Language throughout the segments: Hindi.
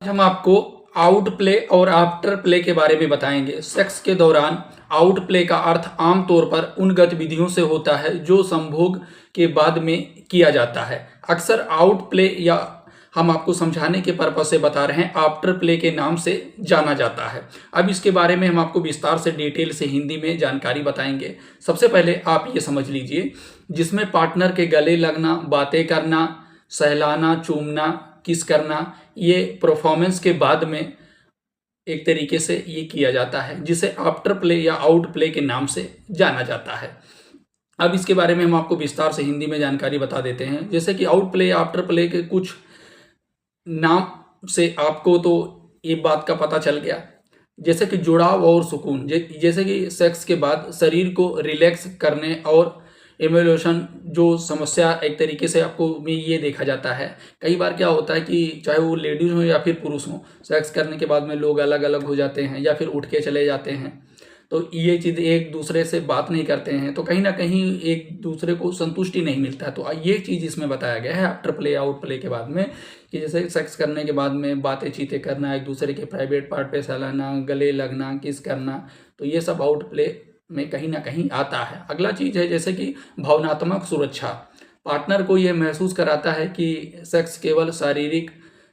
हम आपको आउट प्ले और आफ्टर प्ले के बारे में बताएंगे। सेक्स के दौरान आउट प्ले का अर्थ आमतौर पर उन गतिविधियों से होता है जो संभोग के बाद में किया जाता है। अक्सर आउट प्ले या हम आपको समझाने के पर्पज से बता रहे हैं आफ्टर प्ले के नाम से जाना जाता है। अब इसके बारे में हम आपको विस्तार से डिटेल से हिंदी में जानकारी बताएंगे। सबसे पहले आप ये समझ लीजिए, जिसमें पार्टनर के गले लगना, बातें करना, सहलाना, चूमना, किस करना, ये परफॉर्मेंस के बाद में एक तरीके से ये किया जाता है, जिसे आफ्टर प्ले या आउट प्ले के नाम से जाना जाता है। अब इसके बारे में हम आपको विस्तार से हिंदी में जानकारी बता देते हैं। जैसे कि आउट प्ले या आफ्टर प्ले के कुछ नाम से आपको तो ये बात का पता चल गया, जैसे कि जुड़ाव और सुकून। जैसे कि सेक्स के बाद शरीर को रिलैक्स करने और इमोशन जो समस्या एक तरीके से आपको में ये देखा जाता है। कई बार क्या होता है कि चाहे वो लेडीज़ हो या फिर पुरुष हो, सेक्स करने के बाद में लोग अलग अलग हो जाते हैं या फिर उठ के चले जाते हैं, तो ये चीज़ एक दूसरे से बात नहीं करते हैं, तो कहीं ना कहीं एक दूसरे को संतुष्टि नहीं मिलता है। तो ये चीज़ इसमें बताया गया है आफ्टर प्ले आउट प्ले के बाद में, कि जैसे सेक्स करने के बाद में बातें चीतें करना, एक दूसरे के प्राइवेट पार्ट पे सहलाना, गले लगना, किस करना, तो ये सब आउट प्ले में कहीं ना कहीं आता है। अगला चीज़ है जैसे कि भावनात्मक सुरक्षा। पार्टनर को ये महसूस कराता है कि सेक्स केवल शारीरिक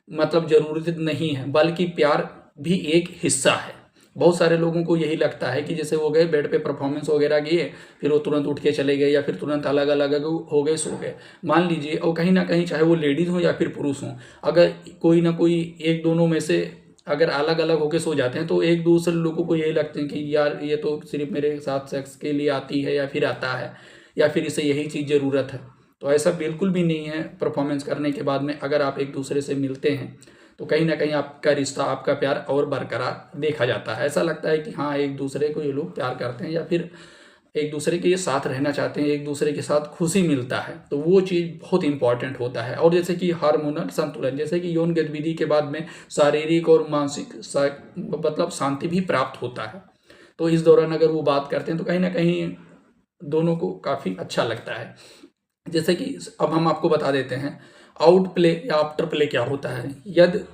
मतलब ज़रूरत नहीं है, बल्कि प्यार भी एक हिस्सा है। बहुत सारे लोगों को यही लगता है कि जैसे वो गए बेड पे परफॉर्मेंस वगैरह किए, फिर वो तुरंत उठ के चले गए या फिर तुरंत अलग अलग हो गए, सो गए। मान लीजिए, और कहीं ना कहीं चाहे वो लेडीज़ हो या फिर पुरुष हो, अगर कोई ना कोई एक दोनों में से अगर अलग अलग होके सो जाते हैं, तो एक दूसरे लोगों को यही लगते हैं कि यार ये तो सिर्फ मेरे साथ सेक्स के लिए आती है या फिर आता है, या फिर इसे यही चीज़ ज़रूरत है। तो ऐसा बिल्कुल भी नहीं है। परफॉर्मेंस करने के बाद में अगर आप एक दूसरे से मिलते हैं, तो कहीं ना कहीं आपका रिश्ता, आपका प्यार और बरकरार देखा जाता है। ऐसा लगता है कि हाँ, एक दूसरे को ये लोग प्यार करते हैं या फिर एक दूसरे के साथ रहना चाहते हैं, एक दूसरे के साथ खुशी मिलता है, तो वो चीज़ बहुत इंपॉर्टेंट होता है। और जैसे कि हार्मोनल संतुलन, जैसे कि यौन गतिविधि के बाद में शारीरिक और मानसिक मतलब शांति भी प्राप्त होता है। तो इस दौरान अगर वो बात करते हैं तो कहीं ना कहीं दोनों को काफ़ी अच्छा लगता है। जैसे कि अब हम आपको बता देते हैं आउट प्ले या आफ्टर प्ले क्या होता है। यदि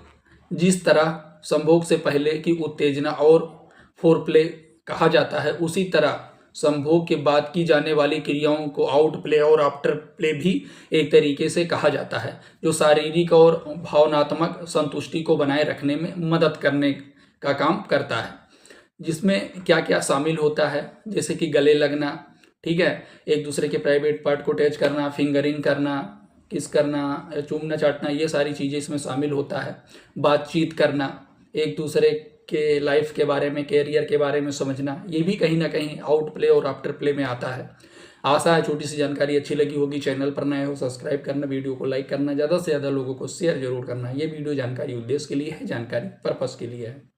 जिस तरह संभोग से पहले की उत्तेजना और फोर प्ले कहा जाता है, उसी तरह संभोग के बाद की जाने वाली क्रियाओं को आउट प्ले और आफ्टर प्ले भी एक तरीके से कहा जाता है, जो शारीरिक और भावनात्मक संतुष्टि को बनाए रखने में मदद करने का काम करता है। जिसमें क्या क्या शामिल होता है, जैसे कि गले लगना, ठीक है, एक दूसरे के प्राइवेट पार्ट को टच करना, फिंगरिंग करना, किस करना, चूमना चाटना, ये सारी चीज़ें इसमें शामिल होता है। बातचीत करना, एक दूसरे के लाइफ के बारे में, कैरियर के बारे में समझना, ये भी कहीं ना कहीं आउट प्ले और आफ्टर प्ले में आता है। आशा है छोटी सी जानकारी अच्छी लगी होगी। चैनल पर नए हो सब्सक्राइब करना, वीडियो को लाइक करना, ज़्यादा से ज़्यादा लोगों को शेयर जरूर करना। ये वीडियो जानकारी उद्देश्य के लिए है, जानकारी पर्पज़ के लिए है।